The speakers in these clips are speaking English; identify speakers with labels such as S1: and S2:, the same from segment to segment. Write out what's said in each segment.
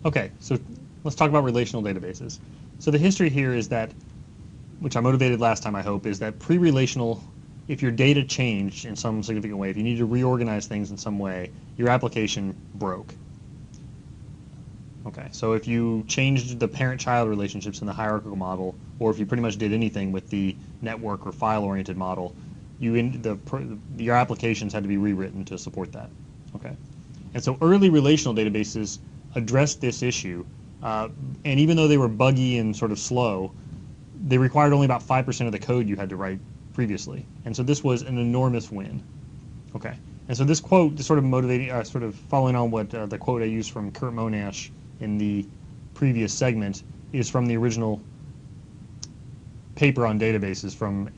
S1: Okay, so let's talk about relational databases. So the history here is that, which I motivated last time, I hope, is that pre-relational, if your data changed in some significant way, if you need to reorganize things in some way, your application broke. Okay, so if you changed the parent-child relationships in the hierarchical model, or if you pretty much did anything with the network or file-oriented model, your applications had to be rewritten to support that. Okay, and so early relational databases addressed this issue, and even though they were buggy and sort of slow, they required only about 5% of the code you had to write previously, and so this was an enormous win. Okay, and so this quote is sort of motivating, sort of following on what the quote I used from Kurt Monash in the previous segment is from the original paper on databases from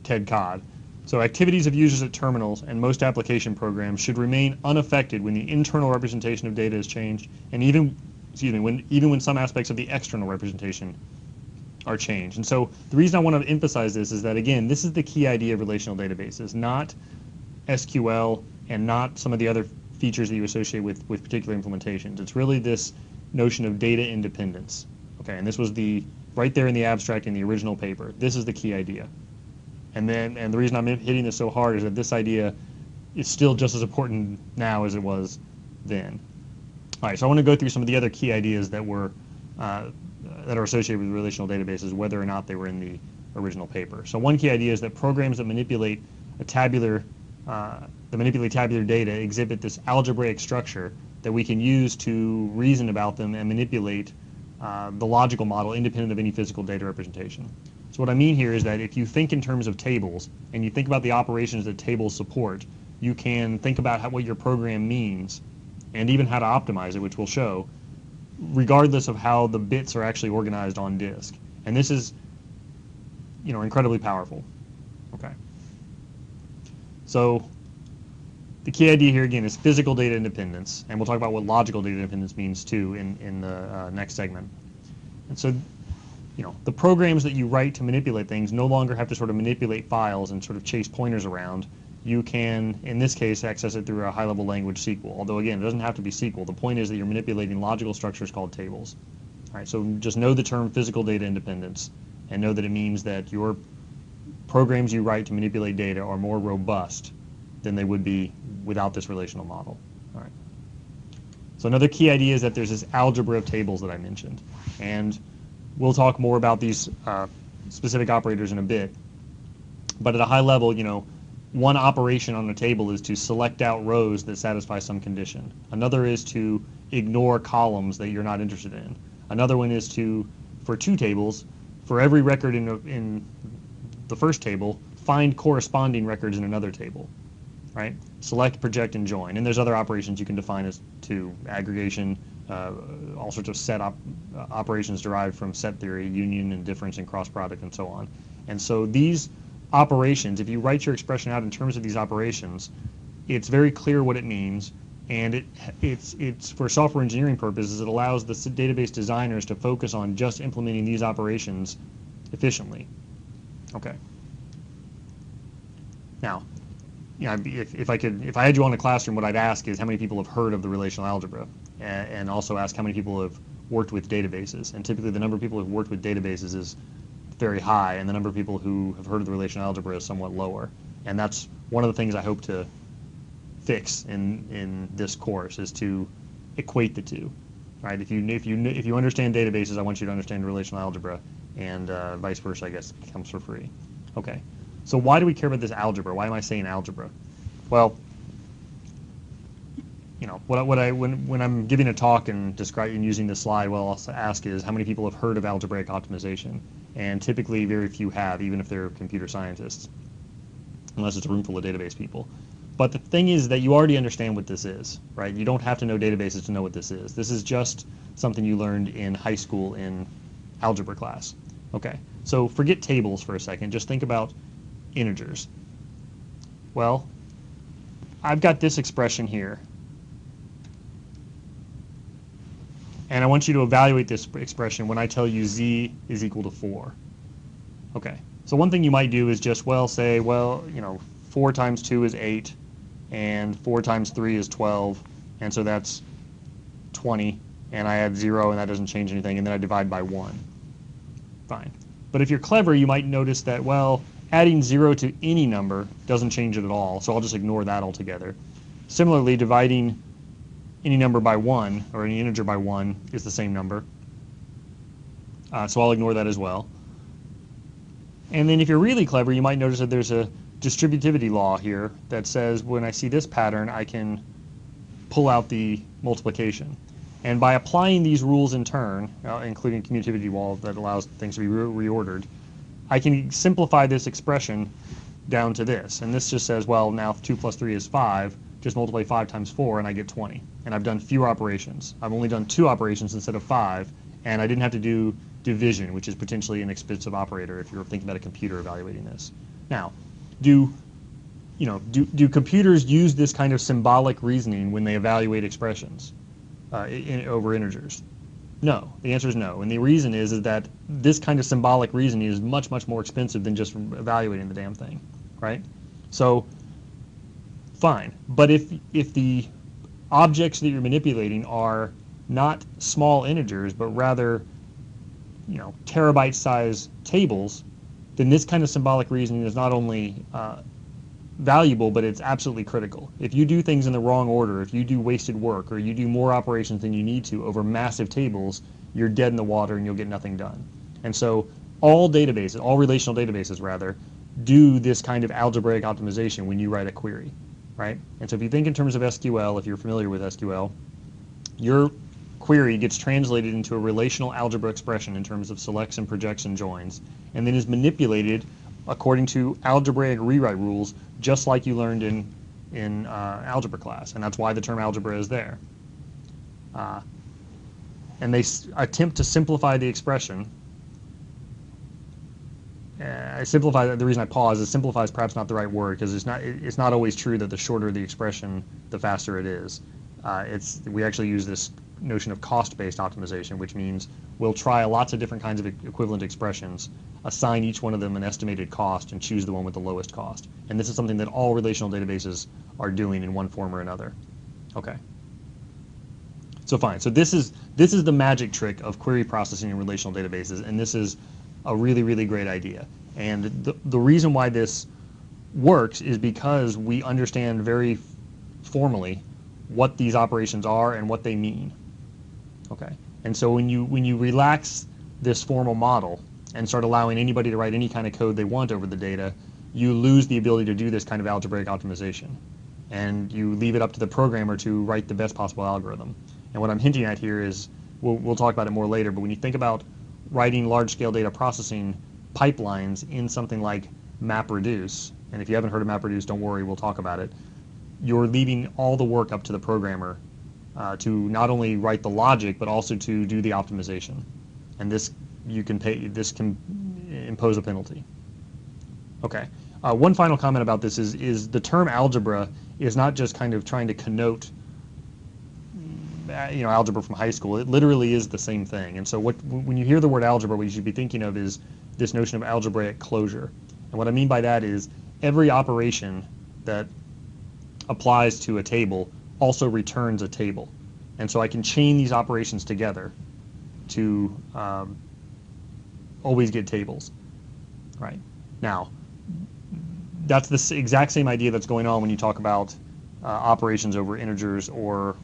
S1: Ted Codd. So activities of users at terminals and most application programs should remain unaffected when the internal representation of data is changed, and even when some aspects of the external representation are changed. And so the reason I want to emphasize this is that, again, this is the key idea of relational databases, not SQL and not some of the other features that you associate with particular implementations. It's really this notion of data independence. Okay, and this was right there in the abstract in the original paper. This is the key idea. And the reason I'm hitting this so hard is that this idea is still just as important now as it was then. All right, so I want to go through some of the other key ideas that are associated with relational databases, whether or not they were in the original paper. So one key idea is that programs that manipulate tabular data exhibit this algebraic structure that we can use to reason about them and manipulate the logical model independent of any physical data representation. So what I mean here is that if you think in terms of tables and you think about the operations that tables support, you can think about what your program means and even how to optimize it, which we'll show, regardless of how the bits are actually organized on disk. And this is, incredibly powerful. Okay. So the key idea here again is physical data independence, and we'll talk about what logical data independence means too in the next segment. And so, the programs that you write to manipulate things no longer have to sort of manipulate files and sort of chase pointers around. You can, in this case, access it through a high-level language SQL. Although again, it doesn't have to be SQL. The point is that you're manipulating logical structures called tables. All right, so just know the term physical data independence, and know that it means that your programs you write to manipulate data are more robust than they would be without this relational model. All right. So another key idea is that there's this algebra of tables that I mentioned, and we'll talk more about these specific operators in a bit. But at a high level, one operation on a table is to select out rows that satisfy some condition. Another is to ignore columns that you're not interested in. Another one is to, for two tables, for every record in the first table, find corresponding records in another table. Right? Select, project, and join. And there's other operations you can define as to aggregation, all sorts of set operations derived from set theory, union and difference and cross product and so on. And so these operations, if you write your expression out in terms of these operations, it's very clear what it means, and it's for software engineering purposes, it allows the database designers to focus on just implementing these operations efficiently. Okay. Now, if I had you on a classroom, what I'd ask is how many people have heard of the relational algebra, and also ask how many people have worked with databases. And typically the number of people who have worked with databases is very high, and the number of people who have heard of the relational algebra is somewhat lower. And that's one of the things I hope to fix in this course, is to equate the two. Right? If you understand databases, I want you to understand relational algebra, and vice versa, I guess, comes for free. Okay. So why do we care about this algebra? Why am I saying algebra? Well, when I'm giving a talk and describing using this slide, what I'll also ask is how many people have heard of algebraic optimization, and typically very few have, even if they're computer scientists, unless it's a room full of database people. But the thing is that you already understand what this is, right? You don't have to know databases to know what this is. This is just something you learned in high school in algebra class. Okay, so forget tables for a second. Just think about integers. Well, I've got this expression here, and I want you to evaluate this expression when I tell you z is equal to 4. Okay, so one thing you might do is just, say, 4 times 2 is 8, and 4 times 3 is 12, and so that's 20, and I add 0, and that doesn't change anything, and then I divide by 1. Fine. But if you're clever, you might notice that, well, adding 0 to any number doesn't change it at all, so I'll just ignore that altogether. Similarly, dividing any number by 1, or any integer by 1, is the same number, so I'll ignore that as well. And then if you're really clever, you might notice that there's a distributivity law here that says when I see this pattern, I can pull out the multiplication. And by applying these rules in turn, including commutativity law that allows things to be reordered, I can simplify this expression down to this. And this just says, well, now 2 plus 3 is 5. Just multiply 5 times 4, and I get 20. And I've done fewer operations. I've only done 2 operations instead of 5, and I didn't have to do division, which is potentially an expensive operator if you're thinking about a computer evaluating this. Now, do computers use this kind of symbolic reasoning when they evaluate expressions over integers? No. The answer is no. And the reason is that this kind of symbolic reasoning is much, much more expensive than just evaluating the damn thing, right? So, fine. But if the objects that you're manipulating are not small integers, but rather, terabyte-sized tables, then this kind of symbolic reasoning is not only valuable, but it's absolutely critical. If you do things in the wrong order, if you do wasted work, or you do more operations than you need to over massive tables, you're dead in the water and you'll get nothing done. And so all databases, all relational databases rather, do this kind of algebraic optimization when you write a query, right? And so if you think in terms of SQL, if you're familiar with SQL, your query gets translated into a relational algebra expression in terms of selects and projects and joins, and then is manipulated according to algebraic rewrite rules, just like you learned in algebra class, and that's why the term algebra is there. And they attempt to simplify the expression. The reason I pause is simplify is perhaps not the right word, because it's not always true that the shorter the expression, the faster it is. We actually use this notion of cost-based optimization, which means we'll try lots of different kinds of equivalent expressions, assign each one of them an estimated cost, and choose the one with the lowest cost. And this is something that all relational databases are doing in one form or another. Okay. So fine. So this is the magic trick of query processing in relational databases, and this is a really, really great idea. And the reason why this works is because we understand very formally what these operations are and what they mean. Okay. And so when you relax this formal model and start allowing anybody to write any kind of code they want over the data, you lose the ability to do this kind of algebraic optimization. And you leave it up to the programmer to write the best possible algorithm. And what I'm hinting at here is, we'll talk about it more later, but when you think about writing large-scale data processing pipelines in something like MapReduce, and if you haven't heard of MapReduce, don't worry, we'll talk about it, you're leaving all the work up to the programmer to not only write the logic, but also to do the optimization. And this can impose a penalty. Okay. One final comment about this is the term algebra is not just kind of trying to connote algebra from high school. It literally is the same thing. And so when you hear the word algebra, what you should be thinking of is this notion of algebraic closure. And what I mean by that is every operation that applies to a table also returns a table. And so I can chain these operations together to always get tables. Right? Now, that's the exact same idea that's going on when you talk about operations over integers or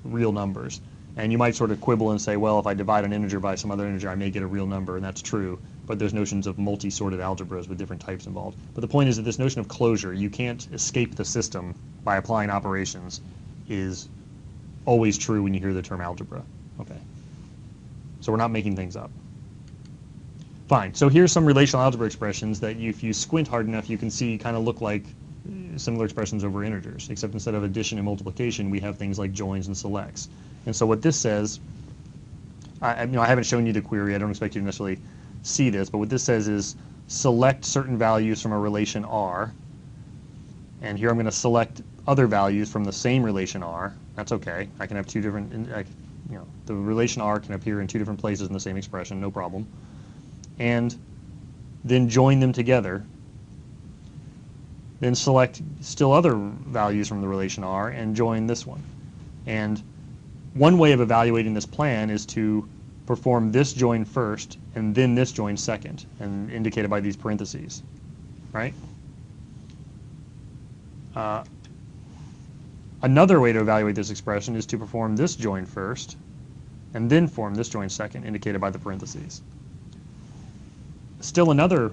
S1: real numbers. And you might sort of quibble and say, well, if I divide an integer by some other integer, I may get a real number, and that's true. But there's notions of multi-sorted algebras with different types involved. But the point is that this notion of closure, you can't escape the system by applying operations, is always true when you hear the term algebra. Okay. So we're not making things up. Fine. So here's some relational algebra expressions that if you squint hard enough, you can see kind of look like similar expressions over integers, except instead of addition and multiplication, we have things like joins and selects. And so what this says, I haven't shown you the query. I don't expect you to necessarily see this, but what this says is select certain values from a relation R, and here I'm going to select other values from the same relation R. That's okay. I can have two different, the relation R can appear in two different places in the same expression, no problem. And then join them together. Then select still other values from the relation R and join this one. And one way of evaluating this plan is to perform this join first and then this join second, and indicated by these parentheses, right? Another way to evaluate this expression is to perform this join first and then form this join second, indicated by the parentheses. Still another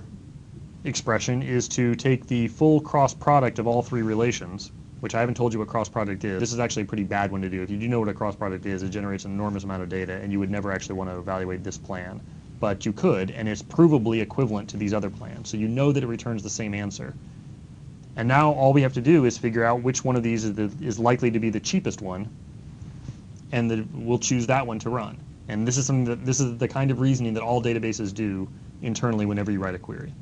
S1: expression is to take the full cross product of all three relations, which I haven't told you what cross product is. This is actually a pretty bad one to do. If you do know what a cross product is, it generates an enormous amount of data, and you would never actually want to evaluate this plan. But you could, and it's provably equivalent to these other plans. So you know that it returns the same answer. And now all we have to do is figure out which one of these is likely to be the cheapest one, and we'll choose that one to run. And this is the kind of reasoning that all databases do internally whenever you write a query.